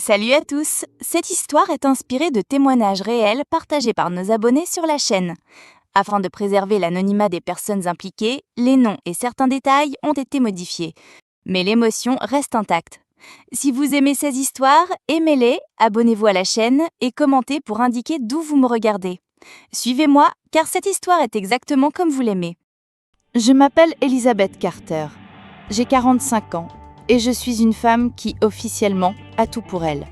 Salut à tous! Cette histoire est inspirée de témoignages réels partagés par nos abonnés sur la chaîne. Afin de préserver l'anonymat des personnes impliquées, les noms et certains détails ont été modifiés. Mais l'émotion reste intacte. Si vous aimez ces histoires, aimez-les, abonnez-vous à la chaîne et commentez pour indiquer d'où vous me regardez. Suivez-moi, car cette histoire est exactement comme vous l'aimez. Je m'appelle Elizabeth Carter. J'ai 45 ans et je suis une femme qui, officiellement, a tout pour elle.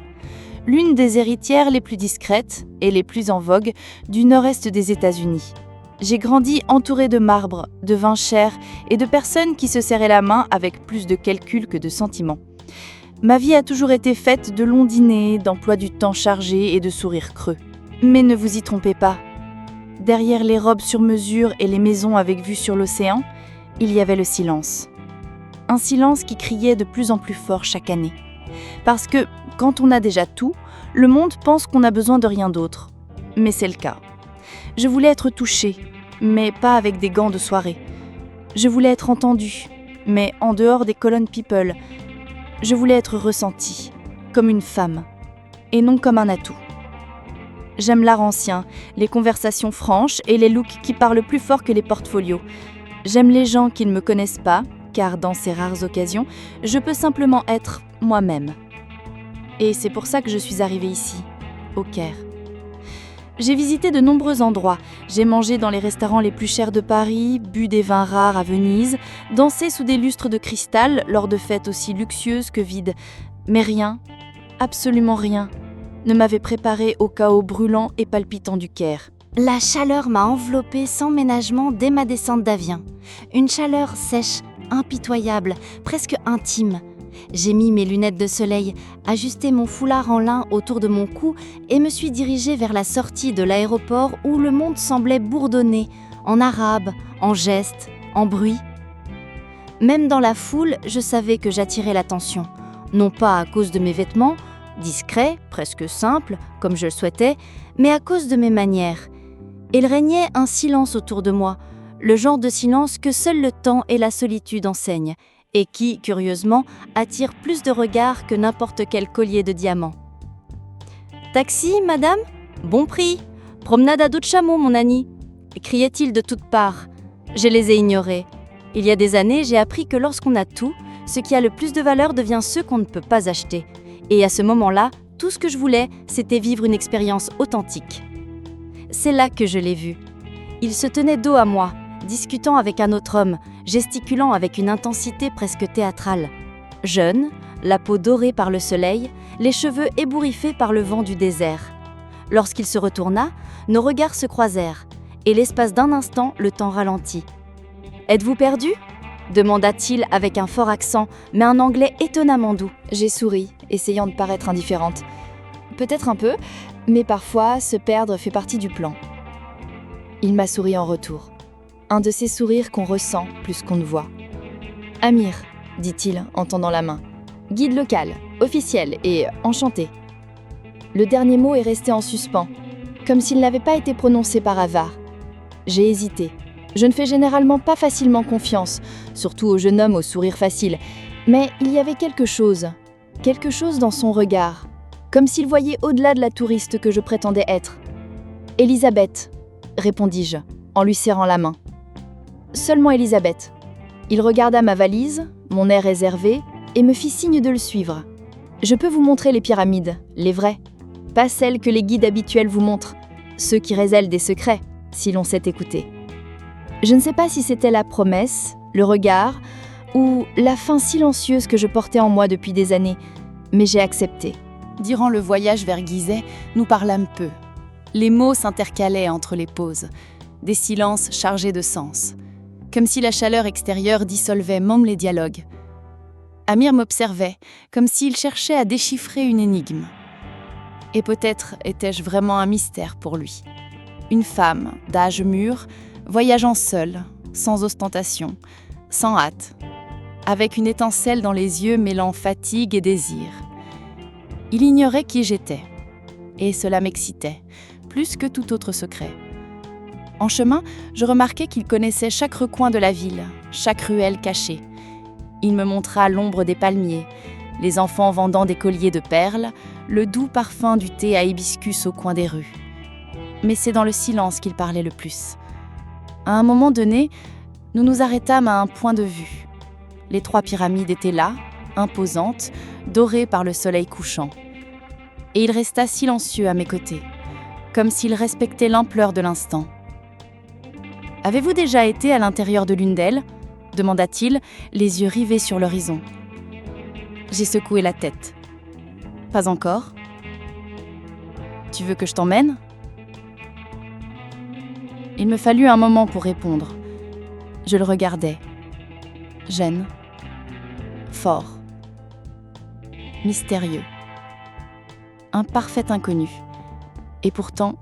L'une des héritières les plus discrètes et les plus en vogue du nord-est des États-Unis. J'ai grandi entourée de marbre, de vin cher et de personnes qui se serraient la main avec plus de calcul que de sentiments. Ma vie a toujours été faite de longs dîners, d'emplois du temps chargés et de sourires creux. Mais ne vous y trompez pas. Derrière les robes sur mesure et les maisons avec vue sur l'océan, il y avait le silence. Un silence qui criait de plus en plus fort chaque année. Parce que, quand on a déjà tout, le monde pense qu'on n'a besoin de rien d'autre. Mais c'est le cas. Je voulais être touchée, mais pas avec des gants de soirée. Je voulais être entendue, mais en dehors des colonnes people. Je voulais être ressentie, comme une femme, et non comme un atout. J'aime l'art ancien, les conversations franches et les looks qui parlent plus fort que les portfolios. J'aime les gens qui ne me connaissent pas, car dans ces rares occasions, je peux simplement être moi-même. Et c'est pour ça que je suis arrivée ici, au Caire. J'ai visité de nombreux endroits, j'ai mangé dans les restaurants les plus chers de Paris, bu des vins rares à Venise, dansé sous des lustres de cristal lors de fêtes aussi luxueuses que vides. Mais rien, absolument rien, ne m'avait préparé au chaos brûlant et palpitant du Caire. La chaleur m'a enveloppée sans ménagement dès ma descente d'avion. Une chaleur sèche, impitoyable, presque intime. J'ai mis mes lunettes de soleil, ajusté mon foulard en lin autour de mon cou et me suis dirigée vers la sortie de l'aéroport où le monde semblait bourdonner, en arabe, en gestes, en bruit. Même dans la foule, je savais que j'attirais l'attention, non pas à cause de mes vêtements, discrets, presque simples, comme je le souhaitais, mais à cause de mes manières. Il régnait un silence autour de moi, le genre de silence que seul le temps et la solitude enseignent, et qui, curieusement, attire plus de regards que n'importe quel collier de diamants. « Taxi, madame ? Bon prix ! Promenade à dos de chameau, mon Annie !» criait-il de toutes parts. Je les ai ignorés. Il y a des années, j'ai appris que lorsqu'on a tout, ce qui a le plus de valeur devient ce qu'on ne peut pas acheter. Et à ce moment-là, tout ce que je voulais, c'était vivre une expérience authentique. C'est là que je l'ai vu. Il se tenait dos à moi, discutant avec un autre homme, gesticulant avec une intensité presque théâtrale. Jeune, la peau dorée par le soleil, les cheveux ébouriffés par le vent du désert. Lorsqu'il se retourna, nos regards se croisèrent, et l'espace d'un instant, le temps ralentit. « Êtes-vous perdu ?» demanda-t-il avec un fort accent, mais un anglais étonnamment doux. J'ai souri, essayant de paraître indifférente. Peut-être un peu, mais parfois, se perdre fait partie du plan. Il m'a souri en retour. Un de ces sourires qu'on ressent plus qu'on ne voit. « Amir », dit-il en tendant la main. « Guide local, officiel et enchanté. » Le dernier mot est resté en suspens, comme s'il n'avait pas été prononcé par hasard. J'ai hésité. Je ne fais généralement pas facilement confiance, surtout aux jeunes hommes au sourire facile. Mais il y avait quelque chose dans son regard, comme s'il voyait au-delà de la touriste que je prétendais être. « Elisabeth », répondis-je, en lui serrant la main. Seulement Elisabeth. Il regarda ma valise, mon air réservé, et me fit signe de le suivre. Je peux vous montrer les pyramides, les vraies, pas celles que les guides habituels vous montrent, ceux qui révèlent des secrets, si l'on sait écouter. Je ne sais pas si c'était la promesse, le regard, ou la faim silencieuse que je portais en moi depuis des années, mais j'ai accepté. Durant le voyage vers Gizeh, nous parlâmes peu. Les mots s'intercalaient entre les pauses, des silences chargés de sens, comme si la chaleur extérieure dissolvait même les dialogues. Amir m'observait, comme s'il cherchait à déchiffrer une énigme. Et peut-être étais-je vraiment un mystère pour lui. Une femme, d'âge mûr, voyageant seule, sans ostentation, sans hâte, avec une étincelle dans les yeux mêlant fatigue et désir. Il ignorait qui j'étais, et cela m'excitait, plus que tout autre secret. En chemin, je remarquai qu'il connaissait chaque recoin de la ville, chaque ruelle cachée. Il me montra l'ombre des palmiers, les enfants vendant des colliers de perles, le doux parfum du thé à hibiscus au coin des rues. Mais c'est dans le silence qu'il parlait le plus. À un moment donné, nous nous arrêtâmes à un point de vue. Les 3 pyramides étaient là, imposantes, dorées par le soleil couchant. Et il resta silencieux à mes côtés, comme s'il respectait l'ampleur de l'instant. « Avez-vous déjà été à l'intérieur de l'une d'elles » demanda-t-il, les yeux rivés sur l'horizon. J'ai secoué la tête. « Pas encore. Tu veux que je t'emmène » Il me fallut un moment pour répondre. Je le regardais. Jeune, fort, mystérieux. Un parfait inconnu. Et pourtant,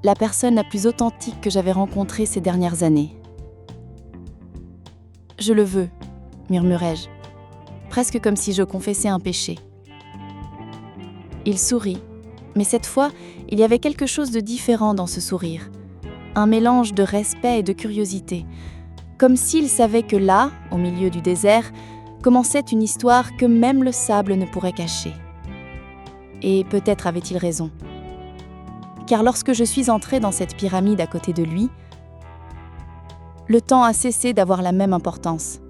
la personne la plus authentique que j'avais rencontrée ces dernières années. « Je le veux », murmurai-je, presque comme si je confessais un péché. Il sourit, mais cette fois, il y avait quelque chose de différent dans ce sourire. Un mélange de respect et de curiosité, comme s'il savait que là, au milieu du désert, commençait une histoire que même le sable ne pourrait cacher. Et peut-être avait-il raison. Car lorsque je suis entrée dans cette pyramide à côté de lui, le temps a cessé d'avoir la même importance.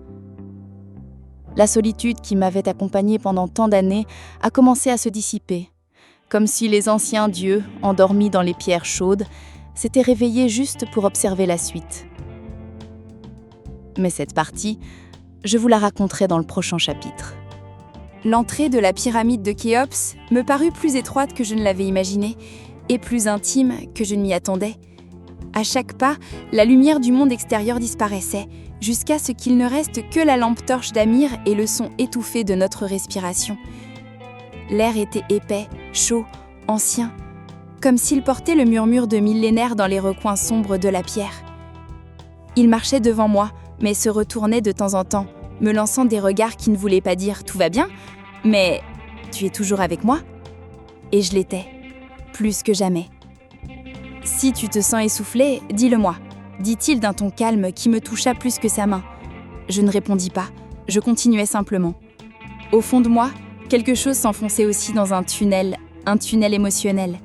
La solitude qui m'avait accompagnée pendant tant d'années a commencé à se dissiper, comme si les anciens dieux, endormis dans les pierres chaudes, s'étaient réveillés juste pour observer la suite. Mais cette partie, je vous la raconterai dans le prochain chapitre. L'entrée de la pyramide de Khéops me parut plus étroite que je ne l'avais imaginé et plus intime que je ne m'y attendais. À chaque pas, la lumière du monde extérieur disparaissait, jusqu'à ce qu'il ne reste que la lampe torche d'Amir et le son étouffé de notre respiration. L'air était épais, chaud, ancien, comme s'il portait le murmure de millénaires dans les recoins sombres de la pierre. Il marchait devant moi, mais se retournait de temps en temps, me lançant des regards qui ne voulaient pas dire « tout va bien », mais « tu es toujours avec moi ?» Et je l'étais, plus que jamais. « Si tu te sens essoufflé, dis-le-moi », dit-il d'un ton calme qui me toucha plus que sa main. Je ne répondis pas, je continuais simplement. Au fond de moi, quelque chose s'enfonçait aussi dans un tunnel émotionnel.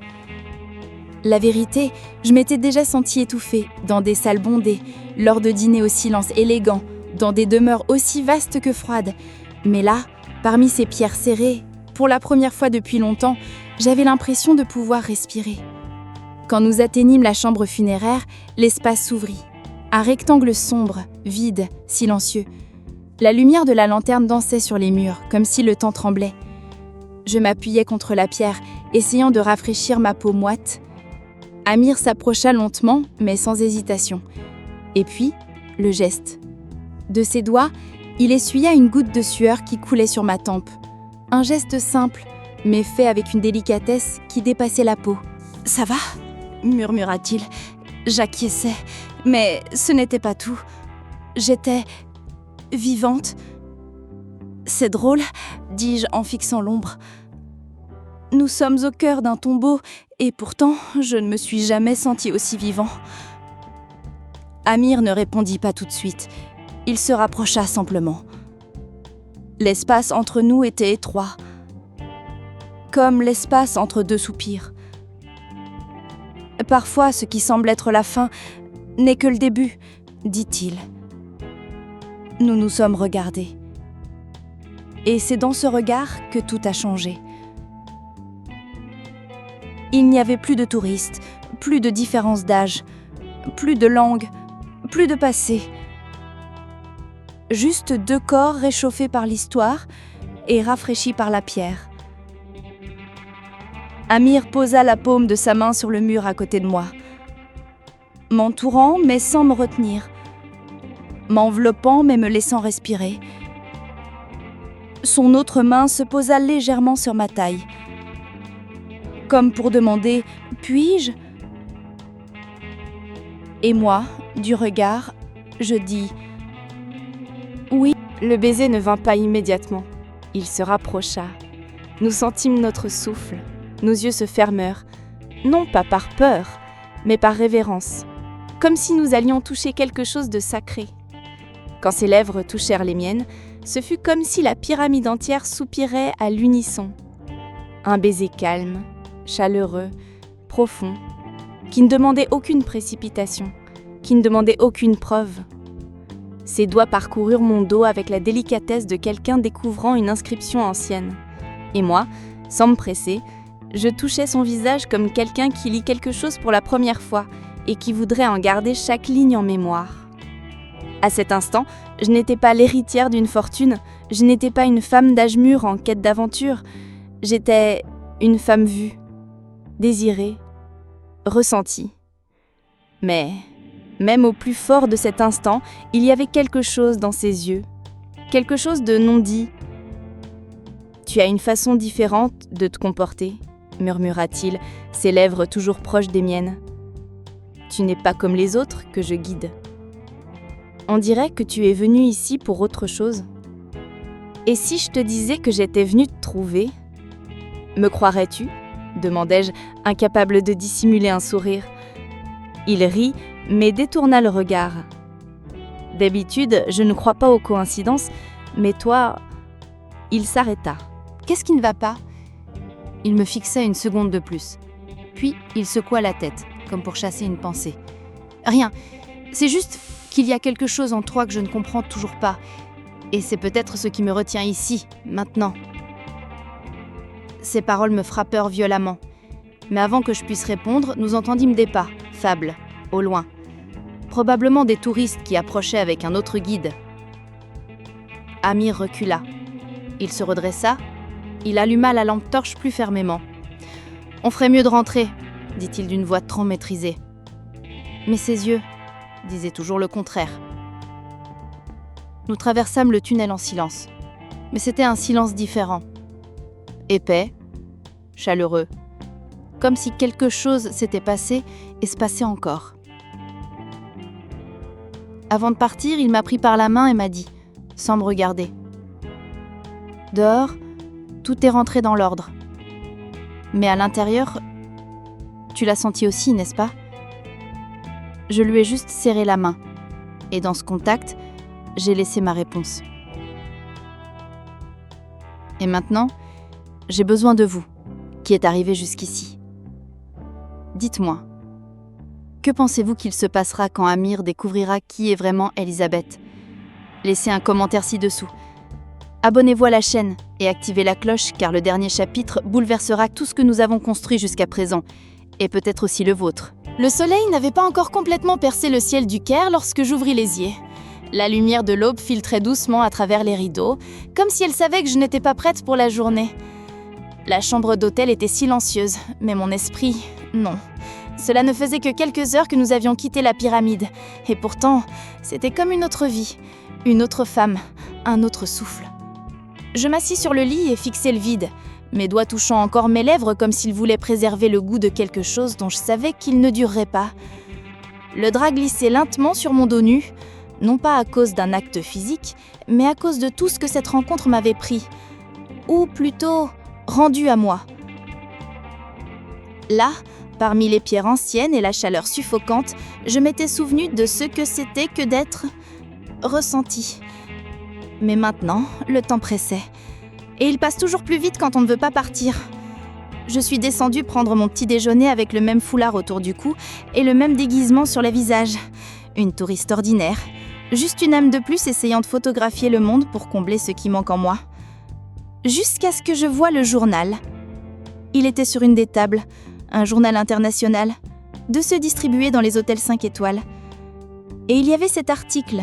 La vérité, je m'étais déjà sentie étouffée, dans des salles bondées, lors de dîners au silence élégant, dans des demeures aussi vastes que froides. Mais là, parmi ces pierres serrées, pour la première fois depuis longtemps, j'avais l'impression de pouvoir respirer. Quand nous atteignîmes la chambre funéraire, l'espace s'ouvrit. Un rectangle sombre, vide, silencieux. La lumière de la lanterne dansait sur les murs, comme si le temps tremblait. Je m'appuyais contre la pierre, essayant de rafraîchir ma peau moite. Amir s'approcha lentement, mais sans hésitation. Et puis, le geste. De ses doigts, il essuya une goutte de sueur qui coulait sur ma tempe. Un geste simple, mais fait avec une délicatesse qui dépassait la peau. « Ça va ?» murmura-t-il. J'acquiesçais, mais ce n'était pas tout. J'étais vivante. « C'est drôle, » dis-je en fixant l'ombre. « Nous sommes au cœur d'un tombeau, et pourtant, je ne me suis jamais sentie aussi vivant. » Amir ne répondit pas tout de suite. Il se rapprocha simplement. L'espace entre nous était étroit, comme l'espace entre 2 soupirs. Parfois, ce qui semble être la fin n'est que le début, dit-il. Nous nous sommes regardés. Et c'est dans ce regard que tout a changé. Il n'y avait plus de touristes, plus de différence d'âge, plus de langue, plus de passé. Juste 2 corps réchauffés par l'histoire et rafraîchis par la pierre. Amir posa la paume de sa main sur le mur à côté de moi, m'entourant mais sans me retenir, m'enveloppant mais me laissant respirer. Son autre main se posa légèrement sur ma taille, comme pour demander « puis-je » Et moi, du regard, je dis « oui ». Le baiser ne vint pas immédiatement. Il se rapprocha. Nous sentîmes notre souffle. Nos yeux se fermèrent, non pas par peur, mais par révérence, comme si nous allions toucher quelque chose de sacré. Quand ses lèvres touchèrent les miennes, Ce fut comme si la pyramide entière soupirait à l'unisson. Un baiser calme, chaleureux, profond, qui ne demandait aucune précipitation, qui ne demandait aucune preuve. Ses doigts parcoururent mon dos avec la délicatesse de quelqu'un découvrant une inscription ancienne. Et moi, sans me presser, je touchais son visage comme quelqu'un qui lit quelque chose pour la première fois et qui voudrait en garder chaque ligne en mémoire. À cet instant, je n'étais pas l'héritière d'une fortune, je n'étais pas une femme d'âge mûr en quête d'aventure, j'étais une femme vue, désirée, ressentie. Mais, même au plus fort de cet instant, il y avait quelque chose dans ses yeux, quelque chose de non dit. « Tu as une façon différente de te comporter », murmura-t-il, ses lèvres toujours proches des miennes. « Tu n'es pas comme les autres que je guide. On dirait que tu es venu ici pour autre chose. Et si je te disais que j'étais venue te trouver, me croirais-tu » demandai-je, incapable de dissimuler un sourire. Il rit, mais détourna le regard. « D'habitude, je ne crois pas aux coïncidences, mais toi… » Il s'arrêta. « Qu'est-ce qui ne va pas ?» Il me fixa une seconde de plus. Puis, il secoua la tête, comme pour chasser une pensée. « Rien, c'est juste qu'il y a quelque chose en toi que je ne comprends toujours pas. Et c'est peut-être ce qui me retient ici, maintenant. » Ces paroles me frappèrent violemment. Mais avant que je puisse répondre, nous entendîmes des pas, faibles, au loin. Probablement des touristes qui approchaient avec un autre guide. Amir recula. Il se redressa. Il alluma la lampe torche plus fermement. « On ferait mieux de rentrer, » dit-il d'une voix trop maîtrisée. Mais ses yeux disaient toujours le contraire. Nous traversâmes le tunnel en silence. Mais c'était un silence différent. Épais, chaleureux. Comme si quelque chose s'était passé et se passait encore. Avant de partir, il m'a pris par la main et m'a dit, sans me regarder. Dehors, tout est rentré dans l'ordre. Mais à l'intérieur, tu l'as senti aussi, n'est-ce pas ? Je lui ai juste serré la main. Et dans ce contact, j'ai laissé ma réponse. Et maintenant, j'ai besoin de vous, qui êtes arrivé jusqu'ici. Dites-moi, que pensez-vous qu'il se passera quand Amir découvrira qui est vraiment Elisabeth ? Laissez un commentaire ci-dessous. Abonnez-vous à la chaîne et activez la cloche car le dernier chapitre bouleversera tout ce que nous avons construit jusqu'à présent, et peut-être aussi le vôtre. Le soleil n'avait pas encore complètement percé le ciel du Caire lorsque j'ouvris les yeux. La lumière de l'aube filtrait doucement à travers les rideaux, comme si elle savait que je n'étais pas prête pour la journée. La chambre d'hôtel était silencieuse, mais mon esprit, non. Cela ne faisait que quelques heures que nous avions quitté la pyramide, et pourtant, c'était comme une autre vie, une autre femme, un autre souffle. Je m'assis sur le lit et fixai le vide, mes doigts touchant encore mes lèvres comme s'ils voulaient préserver le goût de quelque chose dont je savais qu'il ne durerait pas. Le drap glissait lentement sur mon dos nu, non pas à cause d'un acte physique, mais à cause de tout ce que cette rencontre m'avait pris, ou plutôt rendu à moi. Là, parmi les pierres anciennes et la chaleur suffocante, je m'étais souvenu de ce que c'était que d'être ressenti. Mais maintenant, le temps pressait. Et il passe toujours plus vite quand on ne veut pas partir. Je suis descendue prendre mon petit déjeuner avec le même foulard autour du cou et le même déguisement sur le visage. Une touriste ordinaire. Juste une âme de plus essayant de photographier le monde pour combler ce qui manque en moi. Jusqu'à ce que je voie le journal. Il était sur une des tables, un journal international, de ceux distribués dans les hôtels 5 étoiles. Et il y avait cet article.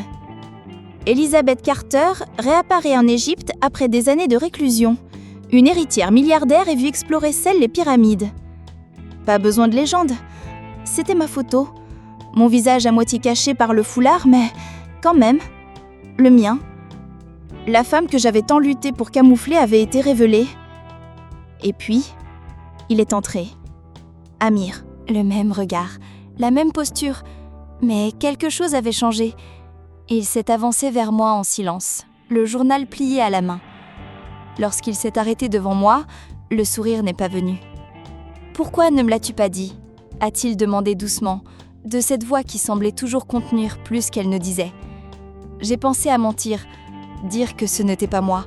Elisabeth Carter réapparaît en Égypte après des années de réclusion. Une héritière milliardaire est vue explorer seules les pyramides. Pas besoin de légende. C'était ma photo. Mon visage à moitié caché par le foulard, mais quand même, le mien. La femme que j'avais tant lutté pour camoufler avait été révélée. Et puis, il est entré. Amir. Le même regard, la même posture, mais quelque chose avait changé. Il s'est avancé vers moi en silence, le journal plié à la main. Lorsqu'il s'est arrêté devant moi, le sourire n'est pas venu. « Pourquoi ne me l'as-tu pas dit ?» a-t-il demandé doucement, de cette voix qui semblait toujours contenir plus qu'elle ne disait. J'ai pensé à mentir, dire que ce n'était pas moi,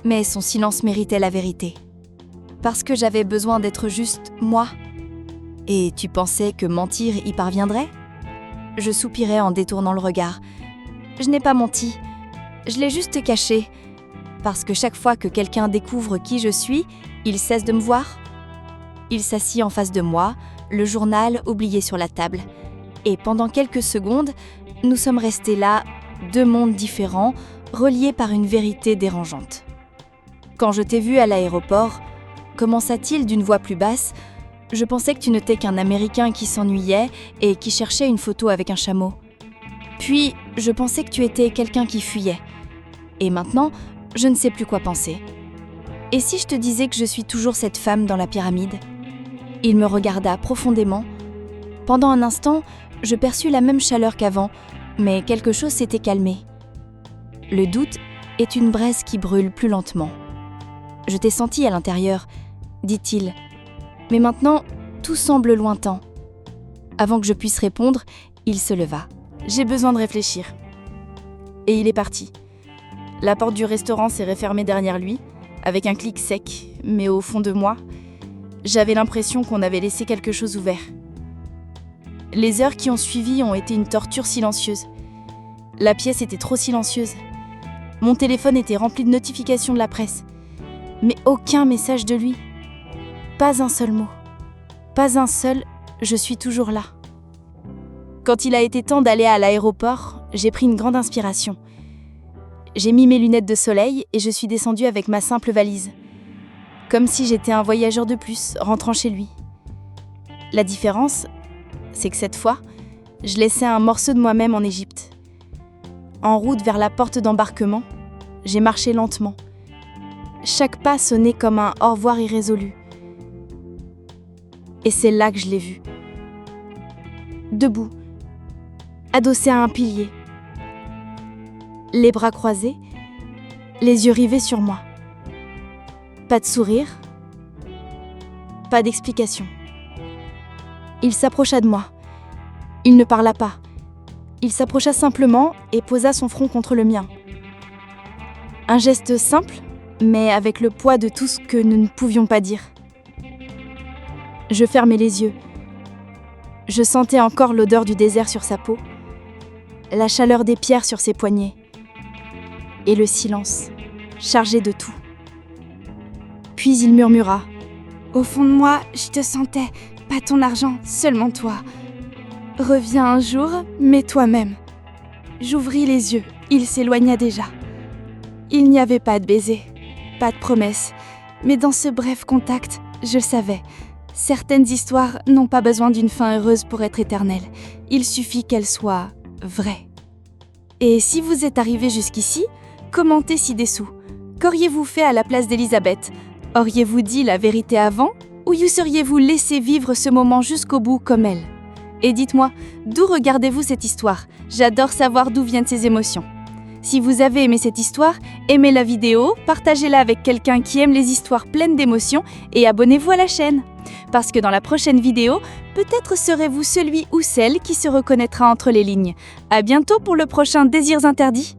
mais son silence méritait la vérité. Parce que j'avais besoin d'être juste moi. Et tu pensais que mentir y parviendrait ? Je soupirais en détournant le regard. Je n'ai pas menti, je l'ai juste caché. Parce que chaque fois que quelqu'un découvre qui je suis, il cesse de me voir. Il s'assit en face de moi, le journal oublié sur la table. Et pendant quelques secondes, nous sommes restés là, deux mondes différents, reliés par une vérité dérangeante. Quand je t'ai vu à l'aéroport, commença-t-il d'une voix plus basse, je pensais que tu n'étais qu'un Américain qui s'ennuyait et qui cherchait une photo avec un chameau. Puis, je pensais que tu étais quelqu'un qui fuyait. Et maintenant, je ne sais plus quoi penser. Et si je te disais que je suis toujours cette femme dans la pyramide ? Il me regarda profondément. Pendant un instant, je perçus la même chaleur qu'avant, mais quelque chose s'était calmé. Le doute est une braise qui brûle plus lentement. Je t'ai senti à l'intérieur, dit-il. Mais maintenant, tout semble lointain. Avant que je puisse répondre, il se leva. J'ai besoin de réfléchir. Et il est parti. La porte du restaurant s'est refermée derrière lui, avec un clic sec, mais au fond de moi, j'avais l'impression qu'on avait laissé quelque chose ouvert. Les heures qui ont suivi ont été une torture silencieuse. La pièce était trop silencieuse. Mon téléphone était rempli de notifications de la presse. Mais aucun message de lui. Pas un seul mot. Pas un seul « je suis toujours là ». Quand il a été temps d'aller à l'aéroport, j'ai pris une grande inspiration. J'ai mis mes lunettes de soleil et je suis descendue avec ma simple valise. Comme si j'étais un voyageur de plus, rentrant chez lui. La différence, c'est que cette fois, je laissais un morceau de moi-même en Égypte. En route vers la porte d'embarquement, j'ai marché lentement. Chaque pas sonnait comme un au revoir irrésolu. Et c'est là que je l'ai vu. Debout, adossé à un pilier. Les bras croisés, les yeux rivés sur moi. Pas de sourire, pas d'explication. Il s'approcha de moi. Il ne parla pas. Il s'approcha simplement et posa son front contre le mien. Un geste simple, mais avec le poids de tout ce que nous ne pouvions pas dire. Je fermais les yeux. Je sentais encore l'odeur du désert sur sa peau, la chaleur des pierres sur ses poignets, et le silence, chargé de tout. Puis il murmura : « Au fond de moi, je te sentais, pas ton argent, seulement toi. Reviens un jour, mais toi-même. » J'ouvris les yeux, il s'éloigna déjà. Il n'y avait pas de baiser, pas de promesse, mais dans ce bref contact, je le savais. Certaines histoires n'ont pas besoin d'une fin heureuse pour être éternelles. Il suffit qu'elles soient vraies. Et si vous êtes arrivé jusqu'ici, commentez ci-dessous. Qu'auriez-vous fait à la place d'Elisabeth ? Auriez-vous dit la vérité avant ? Ou you seriez-vous laissé vivre ce moment jusqu'au bout comme elle ? Et dites-moi, d'où regardez-vous cette histoire ? J'adore savoir d'où viennent ces émotions. Si vous avez aimé cette histoire, aimez la vidéo, partagez-la avec quelqu'un qui aime les histoires pleines d'émotions et abonnez-vous à la chaîne. Parce que dans la prochaine vidéo, peut-être serez-vous celui ou celle qui se reconnaîtra entre les lignes. À bientôt pour le prochain Désirs interdits.